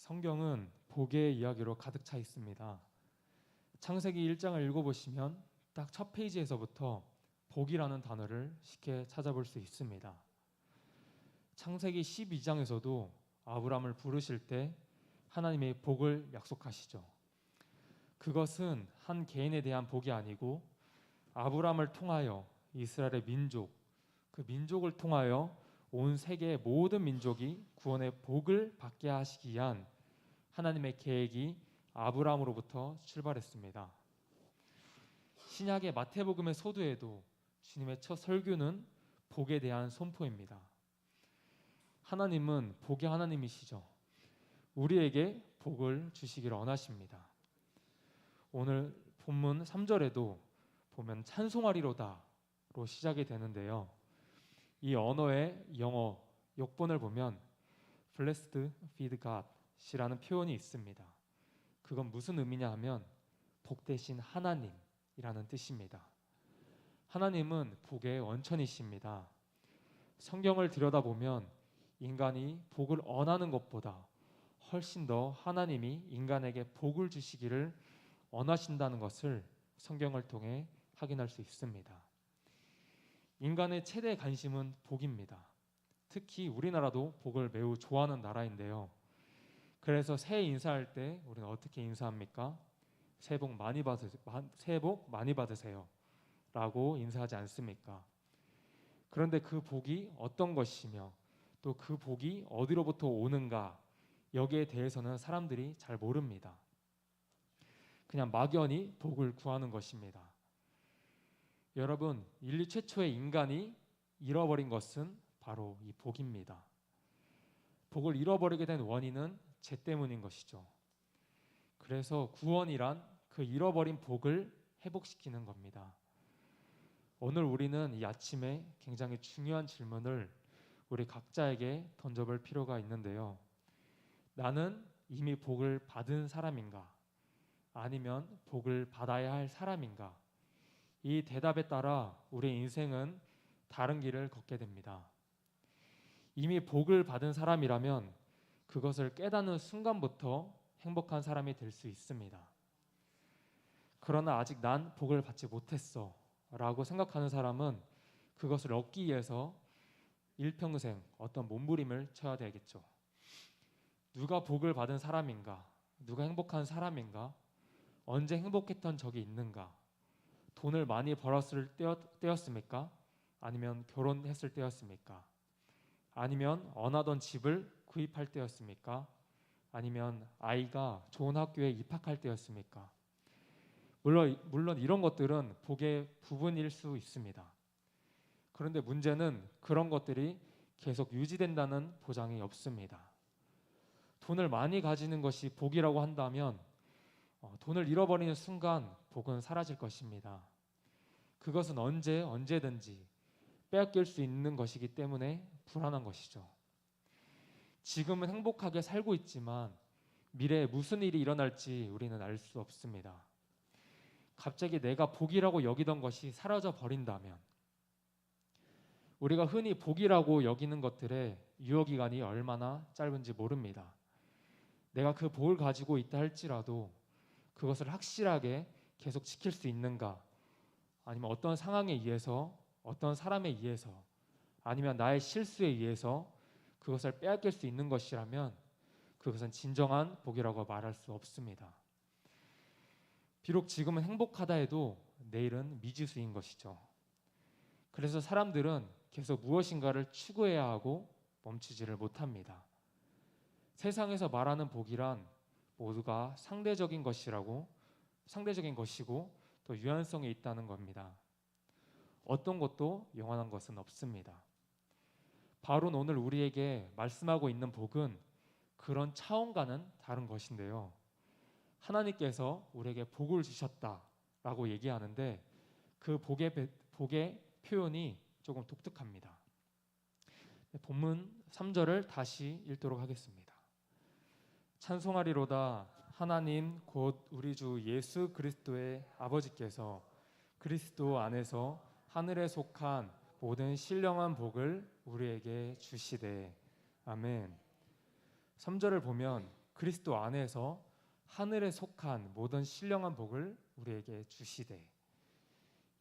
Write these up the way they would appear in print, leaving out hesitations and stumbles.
성경은 복의 이야기로 가득 차 있습니다. 창세기 1장을 읽어보시면 딱 첫 페이지에서부터 복이라는 단어를 쉽게 찾아볼 수 있습니다. 창세기 12장에서도 아브라함을 부르실 때 하나님의 복을 약속하시죠. 그것은 한 개인에 대한 복이 아니고 아브라함을 통하여 이스라엘의 민족, 그 민족을 통하여 온 세계의 모든 민족이 구원의 복을 받게 하시기 위한 하나님의 계획이 아브라함으로부터 출발했습니다. 신약의 마태복음의 서두에도 주님의 첫 설교는 복에 대한 선포입니다. 하나님은 복의 하나님이시죠. 우리에게 복을 주시기를 원하십니다. 오늘 본문 3절에도 보면 찬송하리로다로 시작이 되는데요. 이 언어의 영어 역본을 보면 Blessed be God이라는 표현이 있습니다. 그건 무슨 의미냐 하면 복되신 하나님이라는 뜻입니다. 하나님은 복의 원천이십니다. 성경을 들여다보면 인간이 복을 원하는 것보다 훨씬 더 하나님이 인간에게 복을 주시기를 원하신다는 것을 성경을 통해 확인할 수 있습니다. 인간의 최대 관심은 복입니다. 특히 우리나라도 복을 매우 좋아하는 나라인데요. 그래서 새해 인사할 때 우리는 어떻게 인사합니까? 새해 복 많이 받으세요 라고 인사하지 않습니까? 그런데 그 복이 어떤 것이며 또 그 복이 어디로부터 오는가, 여기에 대해서는 사람들이 잘 모릅니다. 그냥 막연히 복을 구하는 것입니다. 여러분, 인류 최초의 인간이 잃어버린 것은 바로 이 복입니다. 복을 잃어버리게 된 원인은 죄 때문인 것이죠. 그래서 구원이란 그 잃어버린 복을 회복시키는 겁니다. 오늘 우리는 이 아침에 굉장히 중요한 질문을 우리 각자에게 던져볼 필요가 있는데요. 나는 이미 복을 받은 사람인가? 아니면 복을 받아야 할 사람인가? 이 대답에 따라 우리의 인생은 다른 길을 걷게 됩니다. 이미 복을 받은 사람이라면 그것을 깨닫는 순간부터 행복한 사람이 될 수 있습니다. 그러나 아직 난 복을 받지 못했어 라고 생각하는 사람은 그것을 얻기 위해서 일평생 어떤 몸부림을 쳐야 되겠죠. 누가 복을 받은 사람인가? 누가 행복한 사람인가? 언제 행복했던 적이 있는가? 돈을 많이 벌었을 때였습니까? 아니면 결혼했을 때였습니까? 아니면 원하던 집을 구입할 때였습니까? 아니면 아이가 좋은 학교에 입학할 때였습니까? 물론 이런 것들은 복의 부분일 수 있습니다. 그런데 문제는 그런 것들이 계속 유지된다는 보장이 없습니다. 돈을 많이 가지는 것이 복이라고 한다면 돈을 잃어버리는 순간 복은 사라질 것입니다. 그것은 언제든지 빼앗길 수 있는 것이기 때문에 불안한 것이죠. 지금은 행복하게 살고 있지만 미래에 무슨 일이 일어날지 우리는 알 수 없습니다. 갑자기 내가 복이라고 여기던 것이 사라져 버린다면, 우리가 흔히 복이라고 여기는 것들의 유효기간이 얼마나 짧은지 모릅니다. 내가 그 복을 가지고 있다 할지라도 그것을 확실하게 계속 지킬 수 있는가, 아니면 어떤 상황에 의해서, 어떤 사람에 의해서, 아니면 나의 실수에 의해서 그것을 빼앗길 수 있는 것이라면 그것은 진정한 복이라고 말할 수 없습니다. 비록 지금은 행복하다 해도 내일은 미지수인 것이죠. 그래서 사람들은 계속 무엇인가를 추구해야 하고 멈추지를 못합니다. 세상에서 말하는 복이란 모두가 상대적인 것이고 또 유한성이 있다는 겁니다. 어떤 것도 영원한 것은 없습니다. 바로 오늘 우리에게 말씀하고 있는 복은 그런 차원과는 다른 것인데요. 하나님께서 우리에게 복을 주셨다라고 얘기하는데 그 복의 표현이 조금 독특합니다. 본문 3절을 다시 읽도록 하겠습니다. 찬송하리로다 하나님 곧 우리 주 예수 그리스도의 아버지께서 그리스도 안에서 하늘에 속한 모든 신령한 복을 우리에게 주시되. 아멘. 3절을 보면 그리스도 안에서 하늘에 속한 모든 신령한 복을 우리에게 주시되,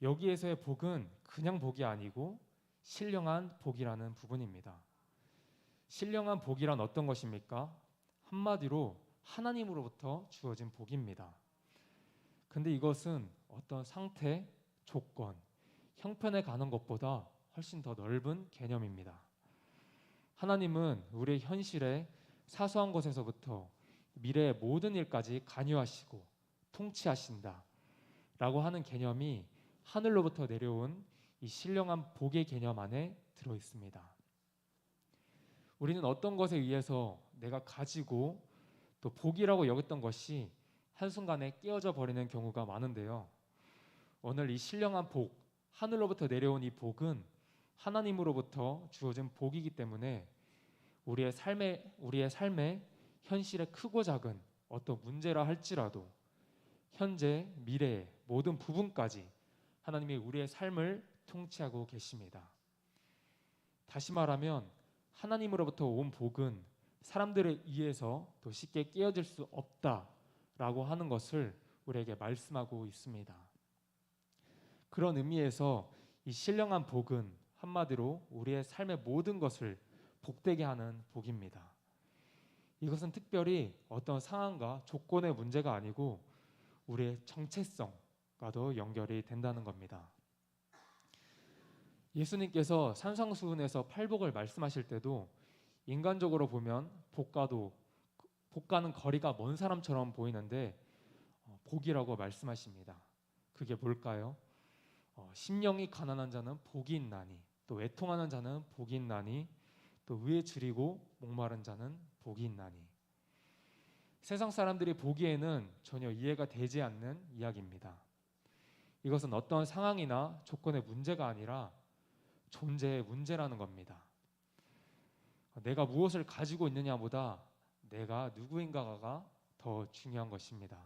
여기에서의 복은 그냥 복이 아니고 신령한 복이라는 부분입니다. 신령한 복이란 어떤 것입니까? 한마디로 하나님으로부터 주어진 복입니다. 근데 이것은 어떤 상태, 조건, 형편에 가는 것보다 훨씬 더 넓은 개념입니다. 하나님은 우리의 현실에 사소한 것에서부터 미래의 모든 일까지 관여하시고 통치하신다 라고 하는 개념이 하늘로부터 내려온 이 신령한 복의 개념 안에 들어 있습니다. 우리는 어떤 것에 의해서 내가 가지고 또 복이라고 여겼던 것이 한순간에 깨어져 버리는 경우가 많은데요. 오늘 이 신령한 복, 하늘로부터 내려온 이 복은 하나님으로부터 주어진 복이기 때문에 우리의 삶의 현실의 크고 작은 어떤 문제라 할지라도 현재, 미래의 모든 부분까지 하나님이 우리의 삶을 통치하고 계십니다. 다시 말하면 하나님으로부터 온 복은 사람들에 의해서 또 쉽게 깨어질 수 없다라고 하는 것을 우리에게 말씀하고 있습니다. 그런 의미에서 이 신령한 복은 한마디로 우리의 삶의 모든 것을 복되게 하는 복입니다. 이것은 특별히 어떤 상황과 조건의 문제가 아니고 우리의 정체성과도 연결이 된다는 겁니다. 예수님께서 산상수훈에서 팔복을 말씀하실 때도 인간적으로 보면 복과는 거리가 먼 사람처럼 보이는데 복이라고 말씀하십니다. 그게 뭘까요? 심령이 가난한 자는 복이 있나니, 또 애통하는 자는 복이 있나니, 또 의에 줄이고 목마른 자는 복이 있나니. 세상 사람들이 보기에는 전혀 이해가 되지 않는 이야기입니다. 이것은 어떤 상황이나 조건의 문제가 아니라 존재의 문제라는 겁니다. 내가 무엇을 가지고 있느냐보다 내가 누구인가가 더 중요한 것입니다.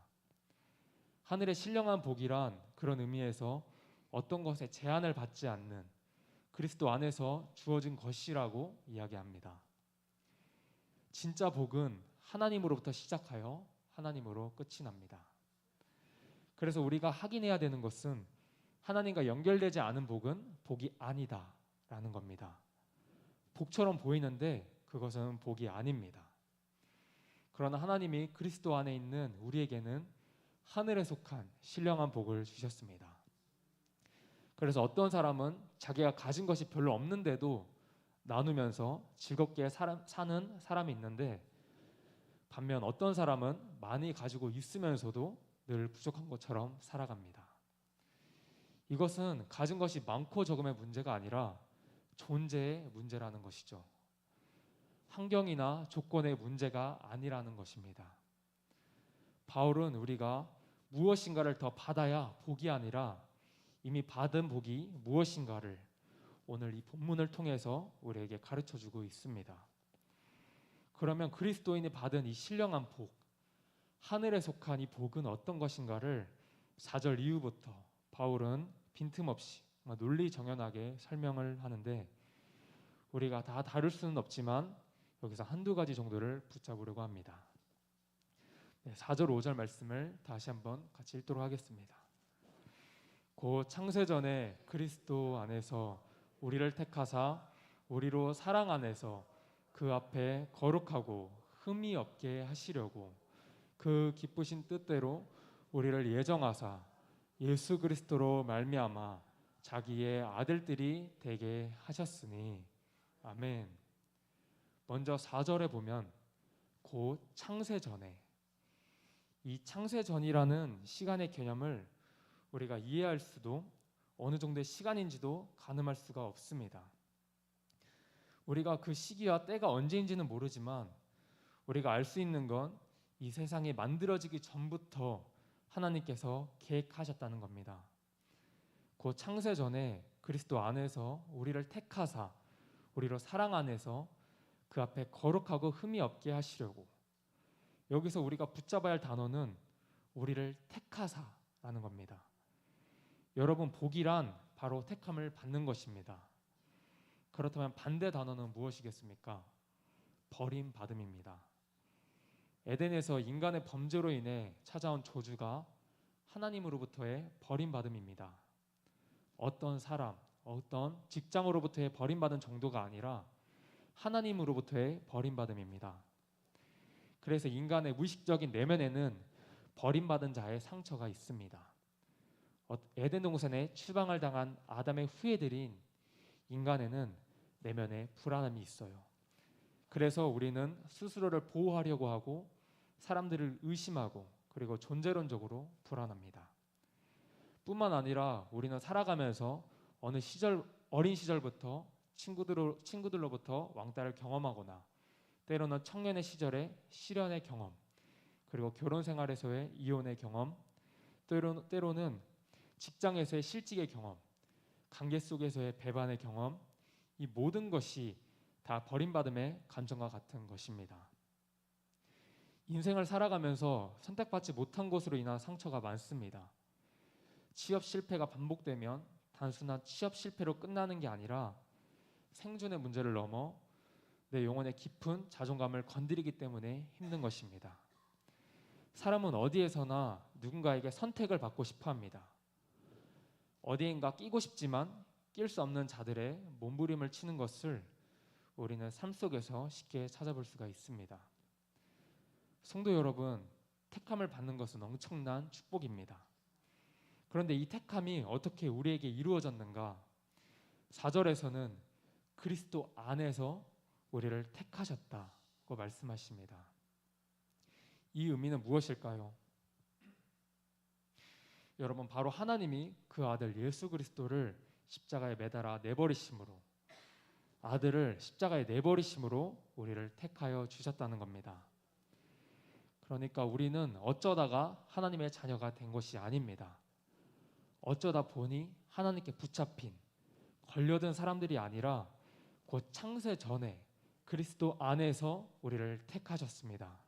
하늘의 신령한 복이란 그런 의미에서 어떤 것에 제한을 받지 않는 그리스도 안에서 주어진 것이라고 이야기합니다. 진짜 복은 하나님으로부터 시작하여 하나님으로 끝이 납니다. 그래서 우리가 확인해야 되는 것은 하나님과 연결되지 않은 복은 복이 아니다라는 겁니다. 복처럼 보이는데 그것은 복이 아닙니다. 그러나 하나님이 그리스도 안에 있는 우리에게는 하늘에 속한 신령한 복을 주셨습니다. 그래서 어떤 사람은 자기가 가진 것이 별로 없는데도 나누면서 즐겁게 사는 사람이 있는데, 반면 어떤 사람은 많이 가지고 있으면서도 늘 부족한 것처럼 살아갑니다. 이것은 가진 것이 많고 적음의 문제가 아니라 존재의 문제라는 것이죠. 환경이나 조건의 문제가 아니라는 것입니다. 바울은 우리가 무엇인가를 더 받아야 복이 아니라 이미 받은 복이 무엇인가를 오늘 이 본문을 통해서 우리에게 가르쳐주고 있습니다. 그러면 그리스도인이 받은 이 신령한 복, 하늘에 속한 이 복은 어떤 것인가를 4절 이후부터 바울은 빈틈없이 논리정연하게 설명을 하는데, 우리가 다 다룰 수는 없지만 여기서 한두 가지 정도를 붙잡으려고 합니다. 4절 5절 말씀을 다시 한번 같이 읽도록 하겠습니다. 곧 창세전에 그리스도 안에서 우리를 택하사 우리로 사랑 안에서 그 앞에 거룩하고 흠이 없게 하시려고 그 기쁘신 뜻대로 우리를 예정하사 예수 그리스도로 말미암아 자기의 아들들이 되게 하셨으니. 아멘. 먼저 4절에 보면 곧 창세전에, 이 창세전이라는 시간의 개념을 우리가 이해할 수도 어느 정도의 시간인지도 가늠할 수가 없습니다. 우리가 그 시기와 때가 언제인지는 모르지만 우리가 알 수 있는 건 이 세상이 만들어지기 전부터 하나님께서 계획하셨다는 겁니다. 그 창세전에 그리스도 안에서 우리를 택하사 우리로 사랑 안에서 그 앞에 거룩하고 흠이 없게 하시려고, 여기서 우리가 붙잡아야 할 단어는 우리를 택하사라는 겁니다. 여러분, 복이란 바로 택함을 받는 것입니다. 그렇다면 반대 단어는 무엇이겠습니까? 버림받음입니다. 에덴에서 인간의 범죄로 인해 찾아온 저주가 하나님으로부터의 버림받음입니다. 어떤 사람, 어떤 직장으로부터의 버림받은 정도가 아니라 하나님으로부터의 버림받음입니다. 그래서 인간의 무의식적인 내면에는 버림받은 자의 상처가 있습니다. 에덴 동산에 추방을 당한 아담의 후예들인 인간에는 내면에 불안함이 있어요. 그래서 우리는 스스로를 보호하려고 하고 사람들을 의심하고 그리고 존재론적으로 불안합니다. 뿐만 아니라 우리는 살아가면서 어린 시절부터 친구들로부터 왕따를 경험하거나 때로는 청년의 시절에 실연의 경험, 그리고 결혼 생활에서의 이혼의 경험, 때로는 직장에서의 실직의 경험, 관계 속에서의 배반의 경험, 이 모든 것이 다 버림받음의 감정과 같은 것입니다. 인생을 살아가면서 선택받지 못한 것으로 인한 상처가 많습니다. 취업 실패가 반복되면 단순한 취업 실패로 끝나는 게 아니라 생존의 문제를 넘어 내 영혼의 깊은 자존감을 건드리기 때문에 힘든 것입니다. 사람은 어디에서나 누군가에게 선택을 받고 싶어 합니다. 어디인가 끼고 싶지만 낄 수 없는 자들의 몸부림을 치는 것을 우리는 삶 속에서 쉽게 찾아볼 수가 있습니다. 성도 여러분, 택함을 받는 것은 엄청난 축복입니다. 그런데 이 택함이 어떻게 우리에게 이루어졌는가? 4절에서는 그리스도 안에서 우리를 택하셨다고 말씀하십니다. 이 의미는 무엇일까요? 여러분, 바로 하나님이 그 아들 예수 그리스도를 십자가에 매달아 내버리심으로, 아들을 십자가에 내버리심으로 우리를 택하여 주셨다는 겁니다. 그러니까 우리는 어쩌다가 하나님의 자녀가 된 것이 아닙니다. 어쩌다 보니 하나님께 붙잡힌, 걸려든 사람들이 아니라 곧 창세 전에 그리스도 안에서 우리를 택하셨습니다.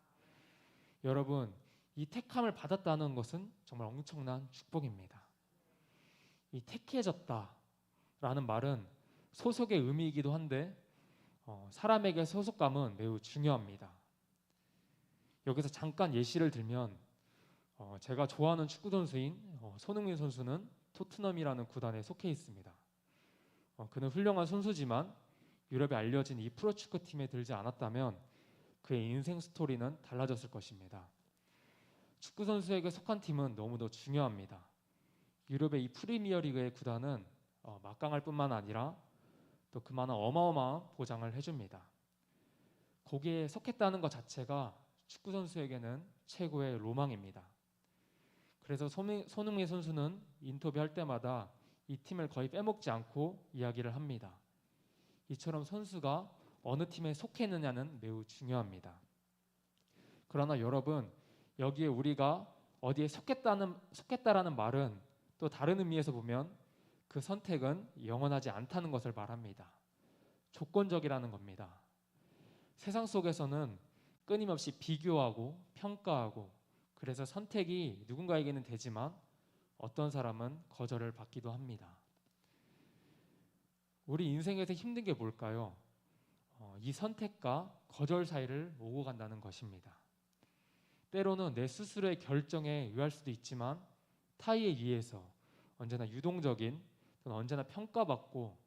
여러분, 이 택함을 받았다는 것은 정말 엄청난 축복입니다. 이 택해졌다라는 말은 소속의 의미이기도 한데 사람에게 소속감은 매우 중요합니다. 여기서 잠깐 예시를 들면 제가 좋아하는 축구 선수인 손흥민 선수는 토트넘이라는 구단에 속해 있습니다. 그는 훌륭한 선수지만 유럽에 알려진 이 프로축구팀에 들지 않았다면 그의 인생 스토리는 달라졌을 것입니다. 축구 선수에게 속한 팀은 너무도 중요합니다. 유럽의 이 프리미어리그의 구단은 막강할 뿐만 아니라 또 그만한 어마어마한 보장을 해줍니다. 거기에 속했다는 것 자체가 축구 선수에게는 최고의 로망입니다. 그래서 손흥민 선수는 인터뷰할 때마다 이 팀을 거의 빼먹지 않고 이야기를 합니다. 이처럼 선수가 어느 팀에 속해 있느냐는 매우 중요합니다. 그러나 여러분, 여기에 우리가 어디에 속했다라는 말은 또 다른 의미에서 보면 그 선택은 영원하지 않다는 것을 말합니다. 조건적이라는 겁니다. 세상 속에서는 끊임없이 비교하고 평가하고 그래서 선택이 누군가에게는 되지만 어떤 사람은 거절을 받기도 합니다. 우리 인생에서 힘든 게 뭘까요? 이 선택과 거절 사이를 오고 간다는 것입니다. 때로는 내 스스로의 결정에 의할 수도 있지만 타의에 의해서 언제나 유동적인 또는 언제나 평가받고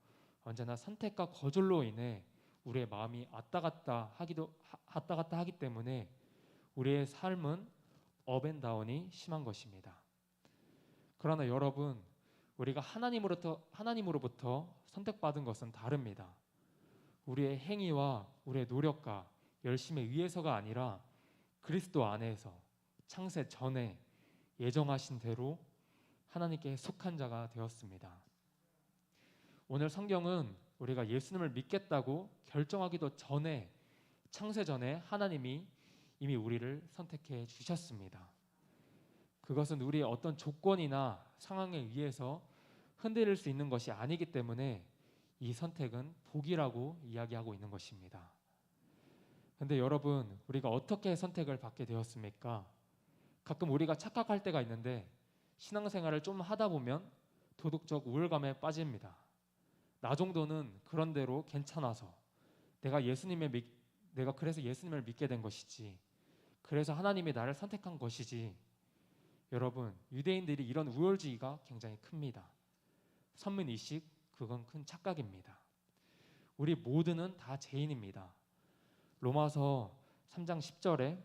언제나 선택과 거절로 인해 우리의 마음이 왔다 갔다 하기 때문에 우리의 삶은 업앤다운이 심한 것입니다. 그러나 여러분, 우리가 하나님으로부터 선택받은 것은 다릅니다. 우리의 행위와 우리의 노력과 열심에 의해서가 아니라 그리스도 안에서 창세 전에 예정하신 대로 하나님께 속한 자가 되었습니다. 오늘 성경은 우리가 예수님을 믿겠다고 결정하기도 전에 창세 전에 하나님이 이미 우리를 선택해 주셨습니다. 그것은 우리의 어떤 조건이나 상황에 의해서 흔들릴 수 있는 것이 아니기 때문에 이 선택은 복이라고 이야기하고 있는 것입니다. 그런데 여러분, 우리가 어떻게 선택을 받게 되었습니까? 가끔 우리가 착각할 때가 있는데 신앙생활을 좀 하다 보면 도덕적 우울감에 빠집니다. 나 정도는 그런 대로 괜찮아서 내가 그래서 예수님을 믿게 된 것이지, 그래서 하나님이 나를 선택한 것이지. 여러분, 유대인들이 이런 우월주의가 굉장히 큽니다. 선민의식, 그건 큰 착각입니다. 우리 모두는 다 죄인입니다. 로마서 3장 10절에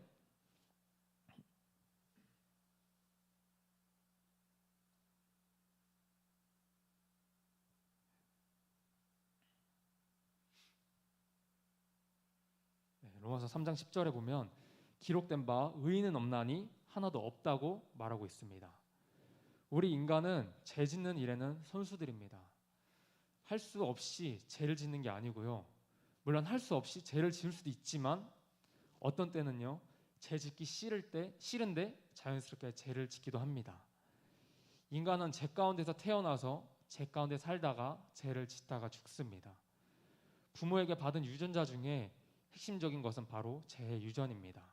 로마서 3장 10절에 보면 기록된 바 의인은 없나니 하나도 없다고 말하고 있습니다. 우리 인간은 죄 짓는 일에는 선수들입니다. 할 수 없이 죄를 짓는 게 아니고요. 물론 할 수 없이 죄를 지을 수도 있지만 어떤 때는요, 죄 짓기 싫은데 자연스럽게 죄를 짓기도 합니다. 인간은 죄 가운데서 태어나서 죄 가운데 살다가 죄를 짓다가 죽습니다. 부모에게 받은 유전자 중에 핵심적인 것은 바로 죄의 유전입니다.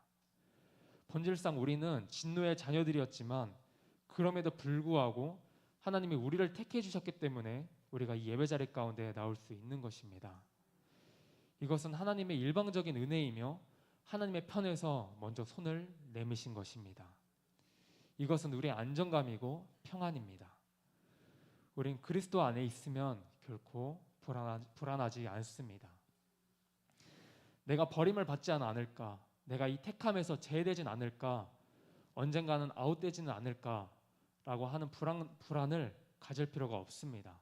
본질상 우리는 진노의 자녀들이었지만 그럼에도 불구하고 하나님이 우리를 택해 주셨기 때문에 우리가 이 예배자리 가운데 나올 수 있는 것입니다. 이것은 하나님의 일방적인 은혜이며 하나님의 편에서 먼저 손을 내미신 것입니다. 이것은 우리의 안정감이고 평안입니다. 우린 그리스도 안에 있으면 결코 불안하지 않습니다. 내가 버림을 받지 않을까? 내가 이 택함에서 제외되진 않을까? 언젠가는 아웃되지는 않을까라고 하는 불안을 가질 필요가 없습니다.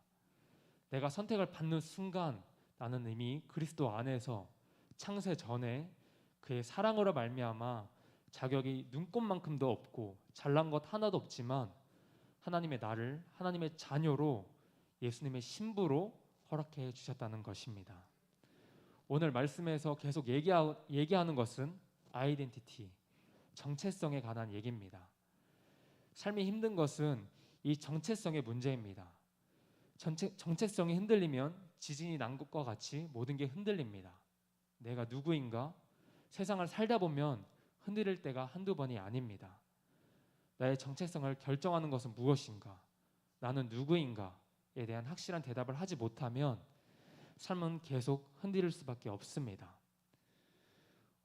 내가 선택을 받는 순간 나는 이미 그리스도 안에서 창세 전에 그의 사랑으로 말미암아 자격이 눈꼽만큼도 없고 잘난 것 하나도 없지만 하나님의 나를 하나님의 자녀로 예수님의 신부로 허락해 주셨다는 것입니다. 오늘 말씀에서 계속 얘기하는 것은 아이덴티티, 정체성에 관한 얘기입니다. 삶이 힘든 것은 이 정체성의 문제입니다. 정체성이 흔들리면 지진이 난 것과 같이 모든 게 흔들립니다. 내가 누구인가? 세상을 살다 보면 흔들릴 때가 한두 번이 아닙니다. 나의 정체성을 결정하는 것은 무엇인가? 나는 누구인가에 대한 확실한 대답을 하지 못하면 삶은 계속 흔들릴 수밖에 없습니다.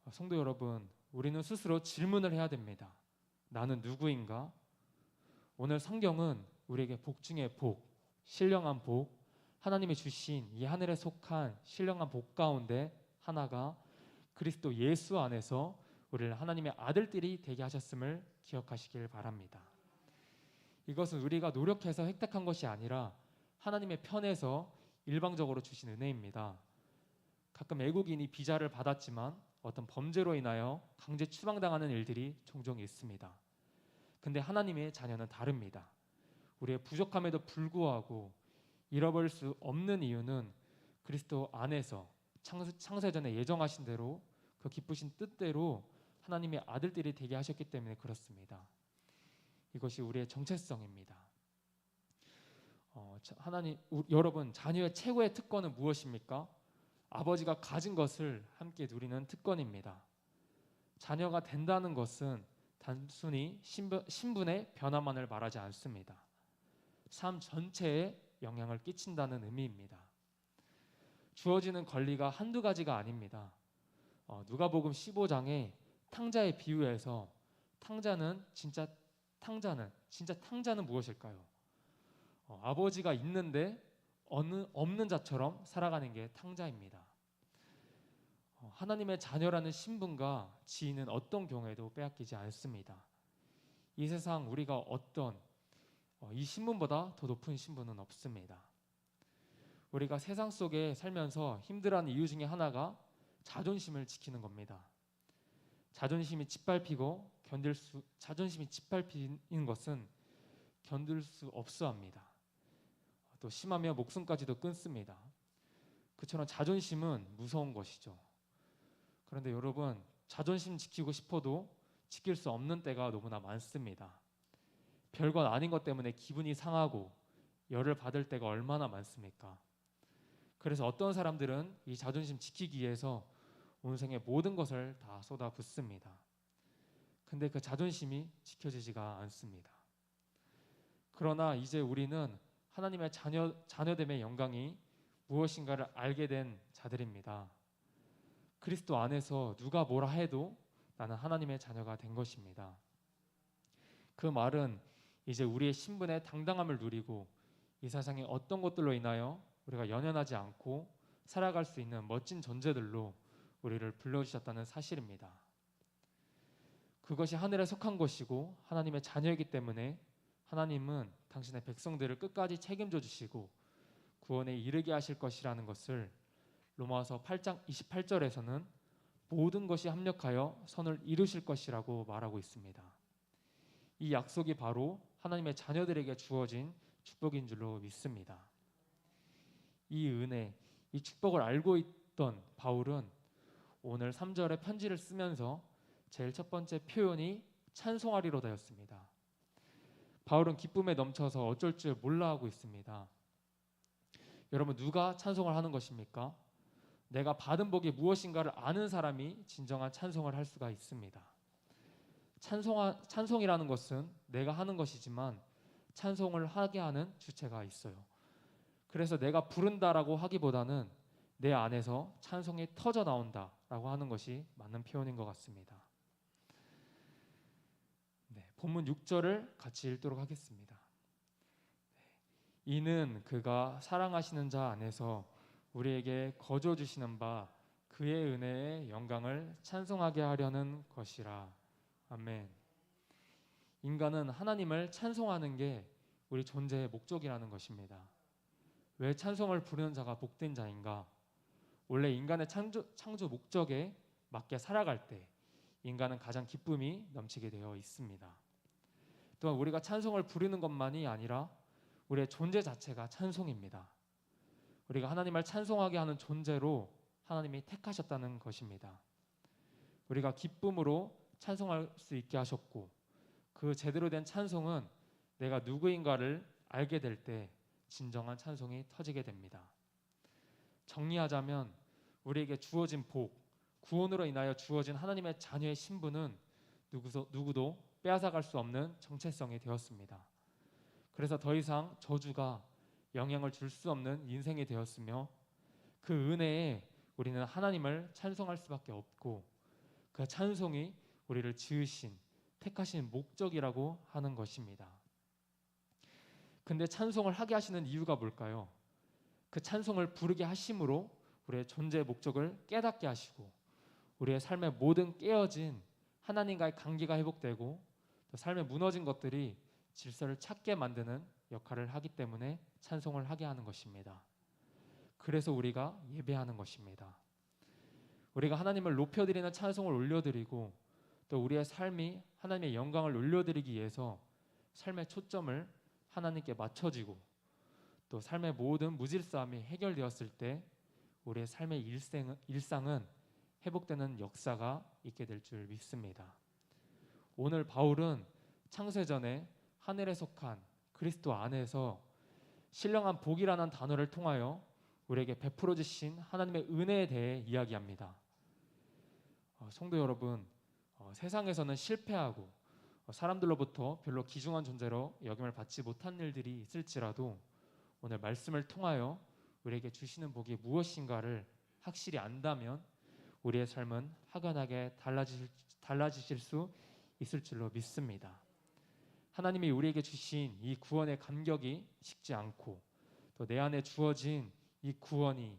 성도 여러분, 우리는 스스로 질문을 해야 됩니다. 나는 누구인가? 오늘 성경은 우리에게 복 중에 복, 신령한 복, 하나님이 주신 이 하늘에 속한 신령한 복 가운데 하나가 그리스도 예수 안에서 우리를 하나님의 아들들이 되게 하셨음을 기억하시길 바랍니다. 이것은 우리가 노력해서 획득한 것이 아니라 하나님의 편에서 일방적으로 주신 은혜입니다. 가끔 외국인이 비자를 받았지만 어떤 범죄로 인하여 강제 추방당하는 일들이 종종 있습니다. 근데 하나님의 자녀는 다릅니다. 우리의 부족함에도 불구하고 잃어버릴 수 없는 이유는 그리스도 안에서 창세전에 예정하신 대로 그 기쁘신 뜻대로 하나님의 아들들이 되게 하셨기 때문에 그렇습니다. 이것이 우리의 정체성입니다. 여러분, 자녀의 최고의 특권은 무엇입니까? 아버지가 가진 것을 함께 누리는 특권입니다. 자녀가 된다는 것은 단순히 신분의 변화만을 말하지 않습니다. 삶 전체에 영향을 끼친다는 의미입니다. 주어지는 권리가 한두 가지가 아닙니다. 누가복음 15장에 탕자의 비유에서 진짜 탕자는 무엇일까요? 아버지가 있는데 없는 자처럼 살아가는 게 탕자입니다. 하나님의 자녀라는 신분과 지위는 어떤 경우에도 빼앗기지 않습니다. 이 세상 우리가 이 신분보다 더 높은 신분은 없습니다. 우리가 세상 속에 살면서 힘들어하는 이유 중에 하나가 자존심을 지키는 겁니다. 자존심이 짓밟히는 것은 견딜 수 없어합니다. 또 심하면 목숨까지도 끊습니다. 그처럼 자존심은 무서운 것이죠. 그런데 여러분, 자존심 지키고 싶어도 지킬 수 없는 때가 너무나 많습니다. 별것 아닌 것 때문에 기분이 상하고 열을 받을 때가 얼마나 많습니까? 그래서 어떤 사람들은 이 자존심 지키기 위해서 온 생의 모든 것을 다 쏟아붓습니다. 근데 그 자존심이 지켜지지가 않습니다. 그러나 이제 우리는 하나님의 자녀됨의 영광이 무엇인가를 알게 된 자들입니다. 그리스도 안에서 누가 뭐라 해도 나는 하나님의 자녀가 된 것입니다. 그 말은 이제 우리의 신분의 당당함을 누리고 이 세상의 어떤 것들로 인하여 우리가 연연하지 않고 살아갈 수 있는 멋진 존재들로 우리를 불러주셨다는 사실입니다. 그것이 하늘에 속한 것이고 하나님의 자녀이기 때문에 하나님은 당신의 백성들을 끝까지 책임져 주시고 구원에 이르게 하실 것이라는 것을 로마서 8장 28절에서는 모든 것이 합력하여 선을 이루실 것이라고 말하고 있습니다. 이 약속이 바로 하나님의 자녀들에게 주어진 축복인 줄로 믿습니다. 이 은혜, 이 축복을 알고 있던 바울은 오늘 3절의 편지를 쓰면서 제일 첫 번째 표현이 찬송하리로다였습니다. 바울은 기쁨에 넘쳐서 어쩔 줄 몰라 하고 있습니다. 여러분, 누가 찬송을 하는 것입니까? 내가 받은 복이 무엇인가를 아는 사람이 진정한 찬송을 할 수가 있습니다. 찬송이라는 것은 내가 하는 것이지만 찬송을 하게 하는 주체가 있어요. 그래서 내가 부른다라고 하기보다는 내 안에서 찬송이 터져 나온다라고 하는 것이 맞는 표현인 것 같습니다. 본문 6절을 같이 읽도록 하겠습니다. 이는 그가 사랑하시는 자 안에서 우리에게 거저 주시는 바 그의 은혜의 영광을 찬송하게 하려는 것이라. 아멘. 인간은 하나님을 찬송하는 게 우리 존재의 목적이라는 것입니다. 왜 찬송을 부르는 자가 복된 자인가? 원래 인간의 창조 목적에 맞게 살아갈 때 인간은 가장 기쁨이 넘치게 되어 있습니다. 또한 우리가 찬송을 부르는 것만이 아니라 우리의 존재 자체가 찬송입니다. 우리가 하나님을 찬송하게 하는 존재로 하나님이 택하셨다는 것입니다. 우리가 기쁨으로 찬송할 수 있게 하셨고 그 제대로 된 찬송은 내가 누구인가를 알게 될 때 진정한 찬송이 터지게 됩니다. 정리하자면 우리에게 주어진 복, 구원으로 인하여 주어진 하나님의 자녀의 신분은 누구도 빼앗아갈 수 없는 정체성이 되었습니다. 그래서 더 이상 저주가 영향을 줄 수 없는 인생이 되었으며 그 은혜에 우리는 하나님을 찬송할 수밖에 없고 그 찬송이 우리를 지으신 택하신 목적이라고 하는 것입니다. 근데 찬송을 하게 하시는 이유가 뭘까요? 그 찬송을 부르게 하심으로 우리의 존재의 목적을 깨닫게 하시고 우리의 삶의 모든 깨어진 하나님과의 관계가 회복되고 또 삶에 무너진 것들이 질서를 찾게 만드는 역할을 하기 때문에 찬송을 하게 하는 것입니다. 그래서 우리가 예배하는 것입니다. 우리가 하나님을 높여드리는 찬송을 올려드리고 또 우리의 삶이 하나님의 영광을 올려드리기 위해서 삶의 초점을 하나님께 맞춰지고 또 삶의 모든 무질서함이 해결되었을 때 우리의 삶의 일상은 회복되는 역사가 있게 될 줄 믿습니다. 오늘 바울은 창세전에 하늘에 속한 그리스도 안에서 신령한 복이라는 단어를 통하여 우리에게 베풀어 주신 하나님의 은혜에 대해 이야기합니다. 성도 여러분, 세상에서는 실패하고 사람들로부터 별로 귀중한 존재로 여김을 받지 못한 일들이 있을지라도 오늘 말씀을 통하여 우리에게 주시는 복이 무엇인가를 확실히 안다면 우리의 삶은 확연하게 달라지실 수 있을 줄로 믿습니다. 하나님이 우리에게 주신 이 구원의 감격이 식지 않고 또 내 안에 주어진 이 구원이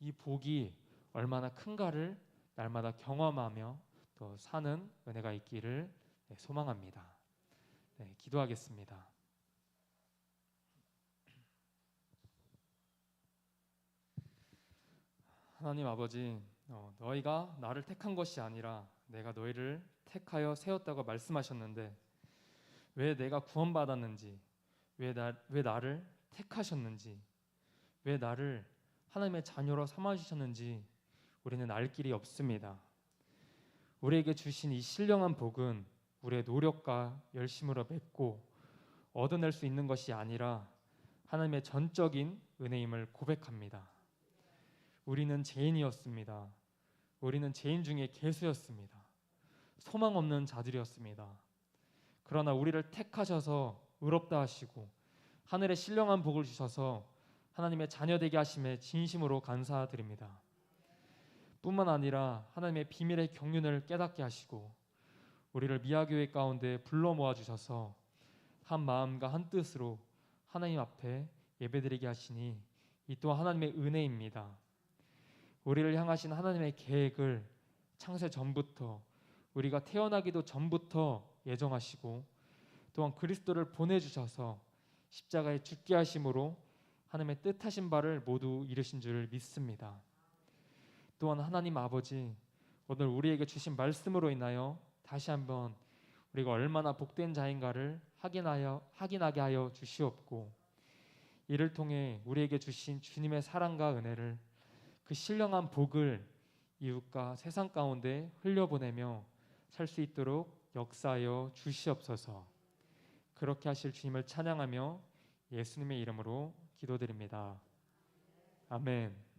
이 복이 얼마나 큰가를 날마다 경험하며 또 사는 은혜가 있기를 소망합니다. 기도하겠습니다. 하나님 아버지, 너희가 나를 택한 것이 아니라 내가 너희를 택하여 세웠다고 말씀하셨는데 왜 내가 구원받았는지, 왜 나를 택하셨는지, 왜 나를 하나님의 자녀로 삼아주셨는지 우리는 알 길이 없습니다. 우리에게 주신 이 신령한 복은 우리의 노력과 열심으로 맺고 얻어낼 수 있는 것이 아니라 하나님의 전적인 은혜임을 고백합니다. 우리는 죄인이었습니다. 우리는 죄인 중에 괴수였습니다. 소망 없는 자들이었습니다. 그러나 우리를 택하셔서 의롭다 하시고 하늘의 신령한 복을 주셔서 하나님의 자녀 되게 하심에 진심으로 감사드립니다. 뿐만 아니라 하나님의 비밀의 경륜을 깨닫게 하시고 우리를 미아교회 가운데 불러 모아 주셔서 한 마음과 한 뜻으로 하나님 앞에 예배드리게 하시니 이 또한 하나님의 은혜입니다. 우리를 향하신 하나님의 계획을 창세 전부터, 우리가 태어나기도 전부터 예정하시고 또한 그리스도를 보내주셔서 십자가에 죽게 하심으로 하나님의 뜻하신 바를 모두 이루신 줄 믿습니다. 또한 하나님 아버지, 오늘 우리에게 주신 말씀으로 인하여 다시 한번 우리가 얼마나 복된 자인가를 확인하게 하여 주시옵고, 이를 통해 우리에게 주신 주님의 사랑과 은혜를, 그 신령한 복을 이웃과 세상 가운데 흘려보내며 살 수 있도록 역사하여 주시옵소서. 그렇게 하실 주님을 찬양하며 예수님의 이름으로 기도드립니다. 아멘.